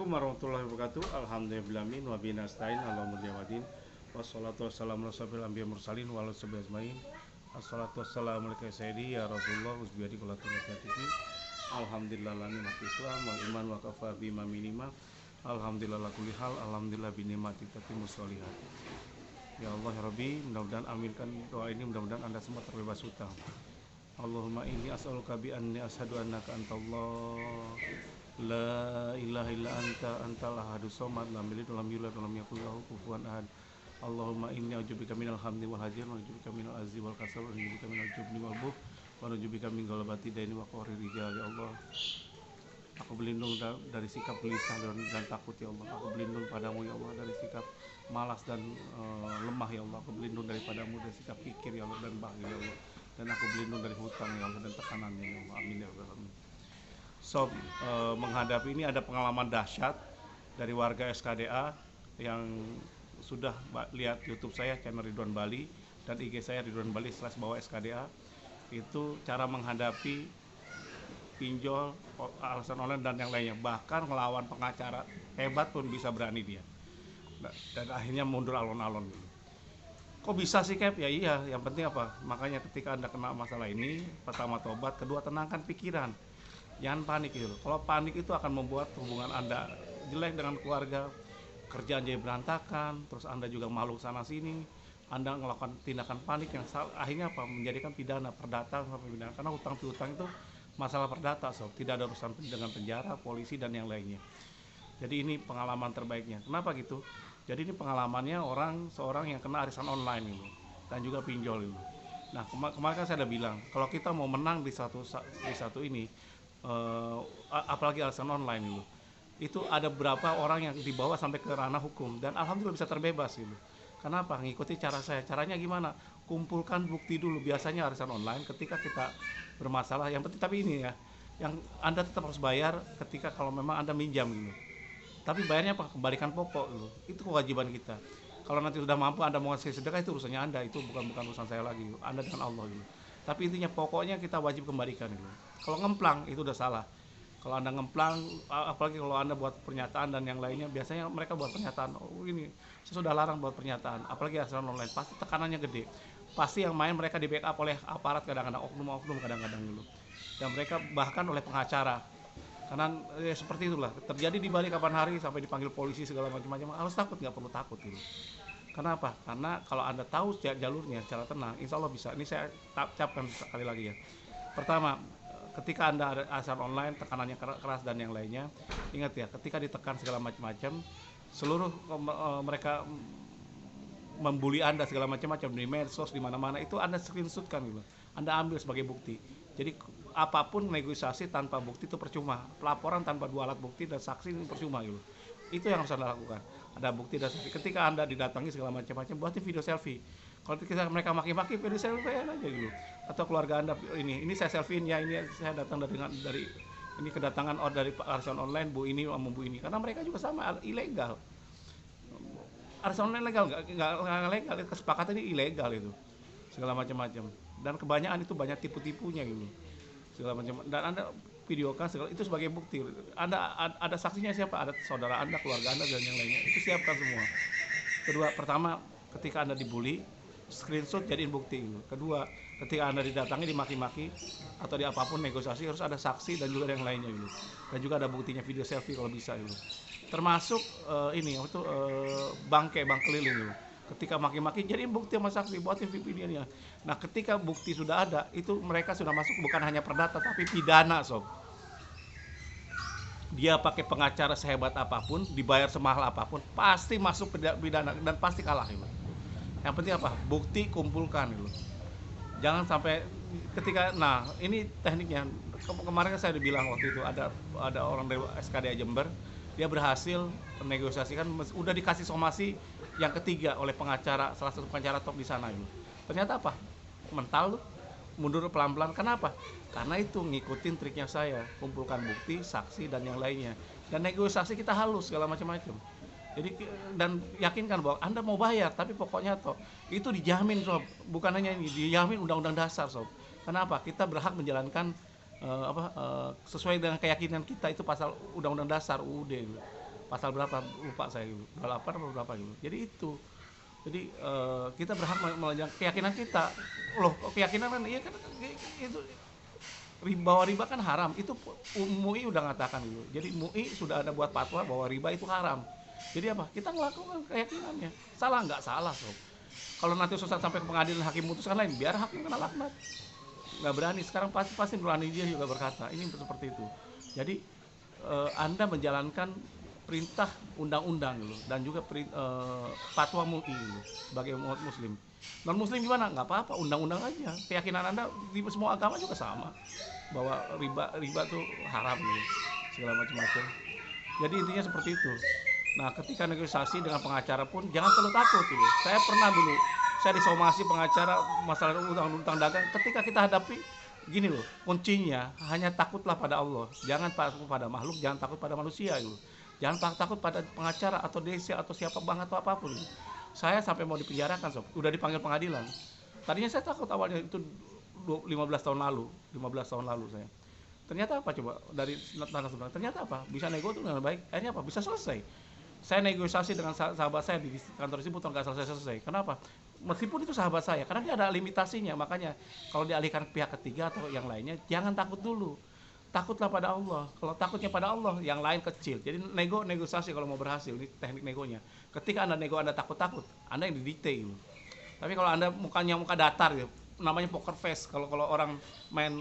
Assalamualaikum warahmatullahi wabarakatuh. Alhamdulillahi wa bihi nasta'in ala umuri waddin. Wassalatu wassalamu ala asyrofil anbiya'i mursalin wa ala sahbihi ajmain. Assalatu wassalamu alaikum sayyidi ya Rasulullah usbiyadi qulatu nakatifi. Alhamdulillah lani mati Islam wal iman wa kafa bima minima. Alhamdulillah la kulli hal, alhamdulillah bi nikmati tatimmu sholihat. Ya Allah ya Rabbi, mudah-mudahan aminkan doa ini, mudah-mudahan Anda semua terbebas hutang. Allahumma inni as'aluka bi anni asyhadu annaka antallah la ilaha illa anta antal ahadus samad lam yalid walam yulad walam yakul lahu kufuwan ahad. Allahumma inni a'udzubika minal hamdi wal hazan wa a'udzubika minal azzi wal kasal wa a'udzubika minal jubni wal bukh wa a'udzubika min ghalabati daini wa qahri rijal. Ya Allah, aku berlindung dari sikap gelisah dan takut ya Allah. Aku berlindung padamu ya Allah dari sikap malas dan lemah ya Allah. Aku berlindung daripadamu dari sikap kikir ya Allah dan bakhil ya Allah. Dan aku berlindung dari hutang ya Allah dan tekanannya ya Allah. Amin ya rabbal alamin. So, menghadapi ini ada pengalaman dahsyat dari warga SKDA yang sudah lihat YouTube saya channel Ridwan Bali dan IG saya Ridwan Bali /bawah SKDA. Itu cara menghadapi pinjol, alasan online dan yang lainnya, bahkan melawan pengacara hebat pun bisa berani dia, dan akhirnya mundur alon-alon. Kok bisa sih Cap? Ya iya, yang penting apa? Makanya ketika Anda kena masalah ini, pertama tobat, kedua tenangkan pikiran, jangan panik gitu. Kalau panik itu akan membuat hubungan Anda jelek dengan keluarga, kerjaan jadi berantakan, terus Anda juga malu sana sini, Anda melakukan tindakan panik yang akhirnya apa? Menjadikan pidana, perdata sampai pidana, karena hutang piutang itu masalah perdata, tidak ada urusan dengan penjara, polisi dan yang lainnya. Jadi ini pengalaman terbaiknya. Kenapa gitu? Jadi ini pengalamannya seorang yang kena arisan online ini dan juga pinjol ini. Nah kemarin kan saya udah bilang, kalau kita mau menang di satu ini, apalagi arisan online ini, itu ada beberapa orang yang dibawa sampai ke ranah hukum dan alhamdulillah bisa terbebas gitu. Kenapa? Ngikuti cara saya. Caranya gimana? Kumpulkan bukti dulu. Biasanya arisan online ketika kita bermasalah, yang penting tapi ini ya, yang Anda tetap harus bayar ketika kalau memang Anda minjam gitu. Tapi bayarnya apa? Kembalikan pokok gitu. Itu kewajiban kita. Kalau nanti sudah mampu Anda mau ngasih sedekah, itu urusannya Anda, itu bukan urusan saya lagi gitu. Anda dengan Allah gitu. Tapi intinya pokoknya kita wajib kembalikan gitu. Kalau ngemplang itu udah salah. Kalau Anda ngemplang, apalagi kalau Anda buat pernyataan dan yang lainnya, biasanya mereka buat pernyataan, oh ini saya sudah larang buat pernyataan, apalagi hasil online, pasti tekanannya gede. Pasti yang main mereka di backup oleh aparat, kadang-kadang oknum-oknum kadang-kadang dulu. Dan mereka bahkan oleh pengacara. Karena seperti itulah terjadi di Bali kapan hari, sampai dipanggil polisi segala macam-macam. Harus takut, nggak perlu takut gitu. Kenapa? Karena kalau Anda tahu jalurnya secara tenang, insya Allah bisa. Ini saya capkan sekali lagi ya. Pertama, ketika Anda ada arisan online, tekanannya keras dan yang lainnya, ingat ya, ketika ditekan segala macam-macam, seluruh mereka membuli Anda segala macam-macam di medsos, di mana-mana, itu Anda screenshotkan gitu. Anda ambil sebagai bukti. Jadi apapun negosiasi tanpa bukti itu percuma. Pelaporan tanpa dua alat bukti dan saksi itu percuma gitu. Itu yang harus Anda lakukan. Ada bukti dan saksi. Ketika Anda didatangi segala macam-macam, buatin video selfie. Kalau kita mereka maki-maki, video selfie aja gitu. Atau keluarga Anda, ini saya selfiein ya, ini saya datang dari ini kedatangan dari arisan online Bu ini sama Bu ini. Karena mereka juga sama ilegal. Arisan online legal nggak legal, kesepakatan ini ilegal itu. Segala macam-macam. Dan kebanyakan itu banyak tipu-tipunya gitu. Segala macam. Dan Anda videokan segala itu sebagai bukti. Ada saksinya siapa? Ada saudara Anda, keluarga Anda dan yang lainnya. Itu siapkan semua. Kedua, pertama, ketika Anda dibully, screenshot jadiin bukti gitu. Kedua, ketika Anda didatangi, dimaki-maki atau di apapun negosiasi, harus ada saksi dan juga yang lainnya gitu. Dan juga ada buktinya, video selfie kalau bisa gitu. Termasuk bank keliling gitu. Ketika maki-maki jadiin bukti sama saksi, buatin videonya. Nah ketika bukti sudah ada, itu mereka sudah masuk bukan hanya perdata tapi pidana sob. Dia pakai pengacara sehebat apapun, dibayar semahal apapun, pasti masuk pidana dan pasti kalah gitu. Yang penting apa? Bukti kumpulkan gitu. Jangan sampai ketika, nah ini tekniknya. Kemarin saya bilang waktu itu ada orang dari SKDA Jember, dia berhasil menegosiasikan, udah dikasih somasi yang ketiga oleh pengacara, salah satu pengacara top di sana ini. Ternyata apa? Mental tuh, mundur pelan-pelan. Kenapa? Karena itu ngikutin triknya saya, kumpulkan bukti, saksi dan yang lainnya. Dan negosiasi kita halus segala macam-macam. Jadi dan yakinkan bahwa Anda mau bayar, tapi pokoknya toh itu dijamin sob, bukan hanya ini, dijamin undang-undang dasar sob. Kenapa? Kita berhak menjalankan sesuai dengan keyakinan kita, itu pasal undang-undang dasar UUD. pasal berapa lupa saya gitu, 28 atau berapa gitu. Jadi itu. Jadi kita berhak menjalankan keyakinan kita. Loh, keyakinan kan iya kan itu bahwa riba kan haram. Itu MUI udah ngatakan gitu. Jadi MUI sudah ada buat fatwa bahwa riba itu haram. Jadi apa? Kita melakukan keyakinannya. Salah nggak salah, sob. Kalau nanti susah sampai ke pengadilan hakim memutuskan lain, biar hakim kena laknat. Nggak berani sekarang pasti berani dia juga berkata ini seperti itu. Jadi Anda menjalankan perintah undang-undang gitu, dan juga fatwa MUI gitu, sebagai umat muslim. Non muslim gimana? Nggak apa-apa, undang-undang aja. Keyakinan Anda di semua agama juga sama, bahwa riba tuh haram gitu, segala macam-macam. Jadi intinya seperti itu. Nah, ketika negosiasi dengan pengacara pun jangan terlalu takut gitu. Saya pernah dulu, saya disomasi pengacara masalah utang dagang. Ketika kita hadapi gini loh, kuncinya hanya takutlah pada Allah. Jangan takut pada makhluk, jangan takut pada manusia gitu. Jangan takut pada pengacara atau DC atau siapa banget atau apapun. Saya sampai mau dipenjarakan, sob. Udah dipanggil pengadilan. Tadinya saya takut awalnya itu 15 tahun lalu saya. Ternyata apa coba dari narasumber? Ternyata apa? Bisa nego tuh dengan baik. Akhirnya apa? Bisa selesai. Saya negosiasi dengan sahabat saya di kantor distributor nggak selesai. Kenapa? Meskipun itu sahabat saya, karena dia ada limitasinya. Makanya kalau dialihkan ke pihak ketiga atau yang lainnya, jangan takut dulu. Takutlah pada Allah. Kalau takutnya pada Allah, yang lain kecil. Jadi negosiasi kalau mau berhasil, ini teknik negonya. Ketika Anda nego, Anda takut, Anda yang didikte. Tapi kalau Anda mukanya muka datar, gitu, namanya poker face. Kalau orang main,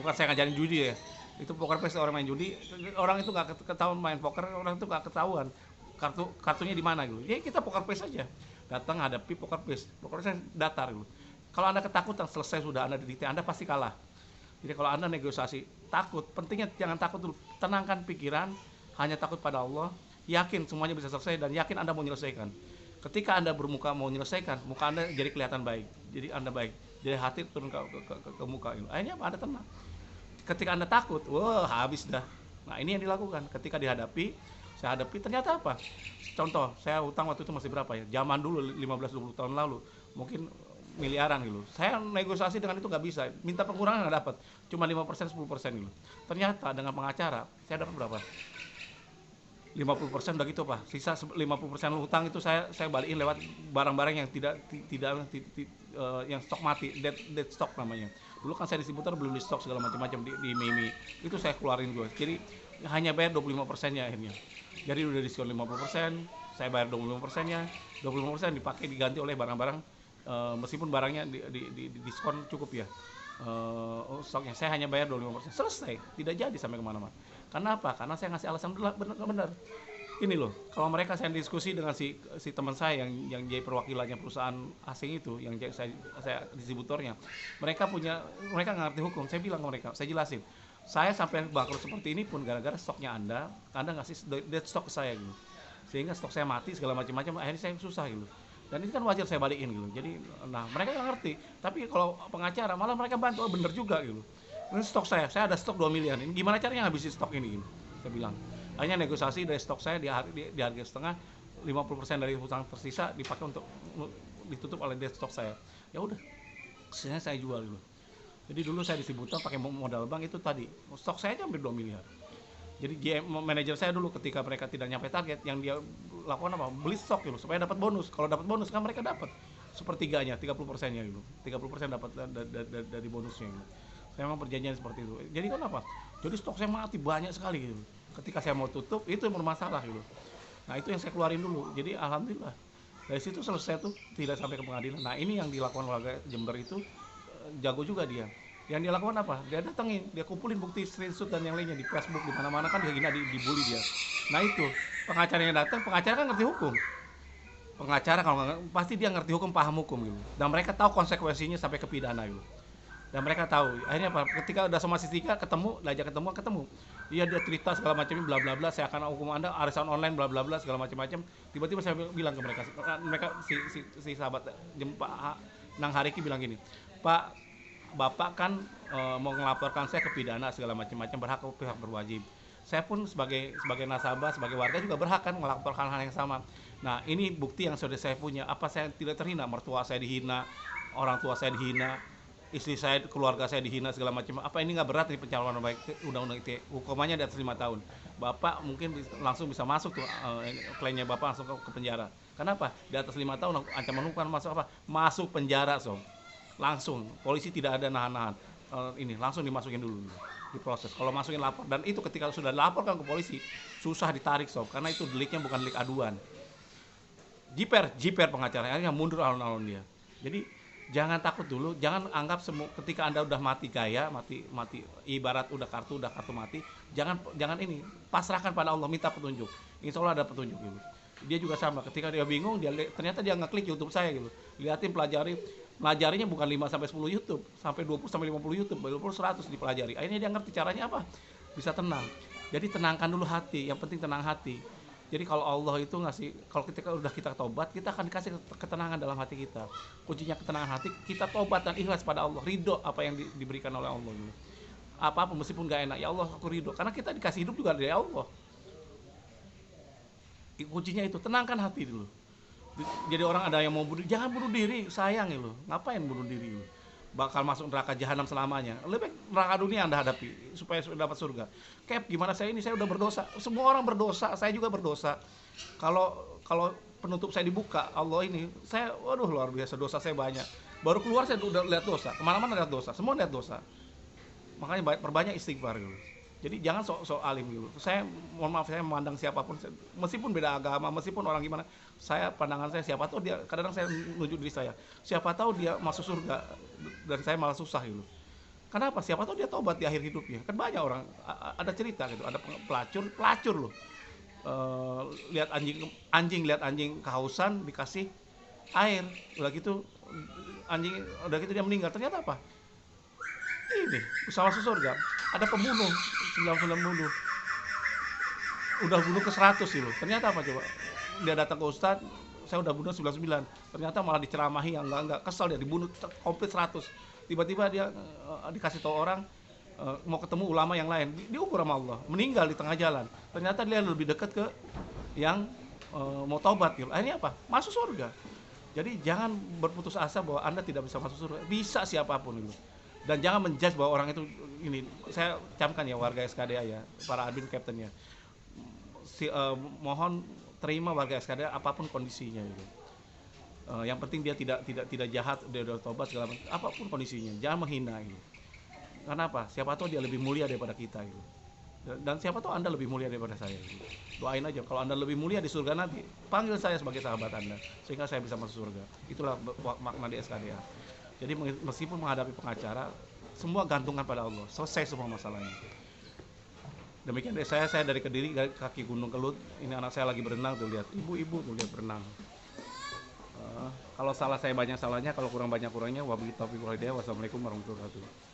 bukan saya ngajarin judi ya. Itu poker face, orang main judi, orang itu nggak ketahuan main poker, orang itu nggak ketahuan kartunya di mana gitu. Jadi kita poker face aja. Datang hadapi poker face datar gitu. Kalau Anda ketakutan, selesai sudah Anda didikte, Anda pasti kalah. Jadi kalau Anda negosiasi takut, pentingnya jangan takut dulu. Tenangkan pikiran, hanya takut pada Allah, yakin semuanya bisa selesai dan yakin Anda mau menyelesaikan. Ketika Anda bermuka mau menyelesaikan, muka Anda jadi kelihatan baik. Jadi Anda baik. Jadi hati turun ke muka gitu. Akhirnya Anda tenang. Ketika Anda takut, wah habis dah. Nah, ini yang dilakukan. Ketika saya hadapi ternyata apa? Contoh, saya utang waktu itu masih berapa ya? Zaman dulu 15-20 tahun lalu, mungkin miliaran gitu. Saya negosiasi dengan itu nggak bisa, minta pengurangan nggak dapat, cuma 5%, 10% gitu. Ternyata dengan pengacara, saya dapat berapa? 50% udah gitu Pak. Sisa 50% utang itu saya balikin lewat barang-barang yang tidak yang stok mati, dead stock namanya. Dulu kan saya distributor belum di stok segala macam-macam di Mimi. Itu saya keluarin juga. Jadi hanya bayar 25%-nya akhirnya. Jadi udah diskon 50%, saya bayar 25%-nya. 25% dipakai diganti oleh barang-barang meskipun barangnya di diskon cukup ya. Stoknya saya hanya bayar 25%. Selesai, tidak jadi sampai kemana-mana. Karena apa? Karena saya ngasih alasan benar. Ini loh, kalau mereka saya diskusi dengan si teman saya yang jadi perwakilannya perusahaan asing itu, yang saya distributornya, mereka nggak ngerti hukum. Saya bilang ke mereka, saya jelasin, saya sampai bangkrut seperti ini pun gara-gara stoknya Anda ngasih dead stock ke saya gitu, sehingga stok saya mati segala macam-macam, akhirnya saya susah gitu. Dan itu kan wajar saya balikin gitu. Jadi, nah mereka nggak ngerti. Tapi kalau pengacara malah mereka bantu, bener juga gitu. Ini stok saya ada stok 2 miliar. Ini gimana caranya ngabisin stok ini? Gitu. Saya bilang. Akhirnya negosiasi dari stok saya di harga setengah, 50% dari hutang tersisa dipakai untuk ditutup oleh dead stock saya. Ya udah, sisanya saya jual dulu. Jadi dulu saya distributor pakai modal bank itu tadi. Stok saya aja hampir 2 miliar. Jadi manajer saya dulu ketika mereka tidak nyampe target, yang dia lakukan apa? Beli stok gitu supaya dapat bonus. Kalau dapat bonus kan mereka dapat sepertiganya, 30%-nya gitu. 30% dapat dari bonusnya gitu. Saya memang perjanjian seperti itu. Jadi kan apa? Jadi stok saya mati banyak sekali gitu. Ketika saya mau tutup, itu yang bermasalah gitu. Nah, itu yang saya keluarin dulu. Jadi alhamdulillah. Dari situ selesai tuh, tidak sampai ke pengadilan. Nah, ini yang dilakukan warga Jember itu jago juga dia. Yang dia lakukan apa? Dia datengin, dia kumpulin bukti screenshot dan yang lainnya di Facebook, di mana-mana kan dia gina dibully dia. Nah, itu pengacaranya datang, pengacara kan ngerti hukum. Pengacara kalau nggak, pasti dia ngerti hukum, paham hukum gitu. Dan mereka tahu konsekuensinya sampai ke pidana gitu. Dan mereka tahu akhirnya apa, ketika udah sama si Tika ketemu dia cerita segala macamnya bla bla bla, saya akan hukum Anda, arisan online bla bla bla segala macam-macam. Tiba-tiba saya bilang ke mereka si sahabat Pak Nang Hariki bilang gini, Pak, Bapak kan mau ngelaporkan saya ke pidana segala macam-macam, berhak ke pihak berwajib. Saya pun sebagai nasabah, sebagai warga juga berhak kan melaporkan hal yang sama. Nah, ini bukti yang sudah saya punya. Apa saya tidak terhina? Mertua saya dihina, orang tua saya dihina, istri saya, keluarga saya dihina segala macam. Apa ini nggak berat nih pencalonan baik undang-undang ITE? Hukumannya di atas 5 tahun. Bapak mungkin langsung bisa masuk tuh kliennya bapak langsung ke penjara. Kenapa? Di atas 5 tahun ancaman hukuman masuk apa? Masuk penjara, sob. Langsung. Polisi tidak ada nahan-nahan. Ini langsung dimasukin dulu, diproses. Kalau masukin lapor dan itu ketika sudah dilaporkan ke polisi susah ditarik, sob, karena itu deliknya bukan delik aduan. Jiper pengacaranya mundur alon-alon dia. Jadi jangan takut dulu, jangan anggap semua ketika Anda udah mati gaya, mati ibarat udah kartu mati, jangan ini, pasrahkan pada Allah, minta petunjuk. Insya Allah ada petunjuk gitu. Dia juga sama, ketika dia bingung, ternyata dia ngeklik YouTube saya gitu. Liatin, pelajarinya bukan 5 sampai 10 YouTube, sampai 20 sampai 50 YouTube, 20 100 dipelajari. Akhirnya dia ngerti caranya apa? Bisa tenang. Jadi tenangkan dulu hati, yang penting tenang hati. Jadi kalau Allah itu ngasih, kalau kita tobat, kita akan dikasih ketenangan dalam hati kita. Kuncinya ketenangan hati, kita tobat dan ikhlas pada Allah, ridho apa yang diberikan oleh Allah. Apa-apa meskipun gak enak, ya Allah aku ridho, karena kita dikasih hidup juga dari Allah. Kuncinya itu, tenangkan hati dulu. Jadi orang ada yang mau bunuh, jangan bunuh diri, sayang ya lo, ngapain bunuh diri lo? Bakal masuk neraka jahanam selamanya. Lebih baik neraka dunia Anda hadapi supaya dapat surga. Kep, gimana saya udah berdosa. Semua orang berdosa, saya juga berdosa. Kalau penutup saya dibuka, Allah ini, saya waduh luar biasa, dosa saya banyak. Baru keluar saya udah lihat dosa, kemana-mana lihat dosa, semua lihat dosa. Makanya perbanyak istighfar gitu. Jadi jangan sok alim gitu. Saya mohon maaf, saya memandang siapapun, meskipun beda agama, meskipun orang gimana, pandangan saya siapa tahu dia, kadang saya menuju diri saya, siapa tahu dia masuk surga dan saya malah susah gitu. Kenapa? Siapa tahu dia tobat di akhir hidupnya. Kan banyak orang ada cerita gitu, ada pelacur loh. Lihat lihat anjing kehausan dikasih air, udah gitu dia meninggal. Ternyata apa? Ini usaha masuk surga. Ada pembunuh 99 bunuh, udah bunuh ke 100 gitu. Ternyata apa coba? Dia datang ke Ustadz, saya udah bunuh 99. Ternyata malah diceramahi yang enggak, kesel dia dibunuh komplit 100. Tiba-tiba dia dikasih tahu orang mau ketemu ulama yang lain, diukur sama Allah, meninggal di tengah jalan. Ternyata dia lebih dekat ke yang mau taubat gitu. Akhirnya apa? Masuk surga. Jadi jangan berputus asa bahwa Anda tidak bisa masuk surga. Bisa siapapun gitu. Dan jangan menjudge bahwa orang itu ini. Saya camkan ya warga SKDA ya, para admin kaptennya. Mohon terima warga SKDA apapun kondisinya gitu. Yang penting dia tidak jahat, dia udah tobat segala macam, apapun kondisinya, jangan menghina gitu. Karena apa? Siapa tahu dia lebih mulia daripada kita gitu. Dan siapa tahu Anda lebih mulia daripada saya gitu. Doain aja kalau Anda lebih mulia di surga nanti, panggil saya sebagai sahabat Anda sehingga saya bisa masuk surga. Itulah makna di SKDA. Jadi meskipun menghadapi pengacara, semua gantungkan pada Allah, selesai semua masalahnya. Demikian dari saya dari Kediri, kaki Gunung Kelut. Ini anak saya lagi berenang tuh, lihat ibu tuh lihat berenang. Kalau salah saya banyak salahnya, kalau kurang banyak kurangnya. Wabillahi taufiq wal hidayah. Wassalamualaikum warahmatullahi wabarakatuh.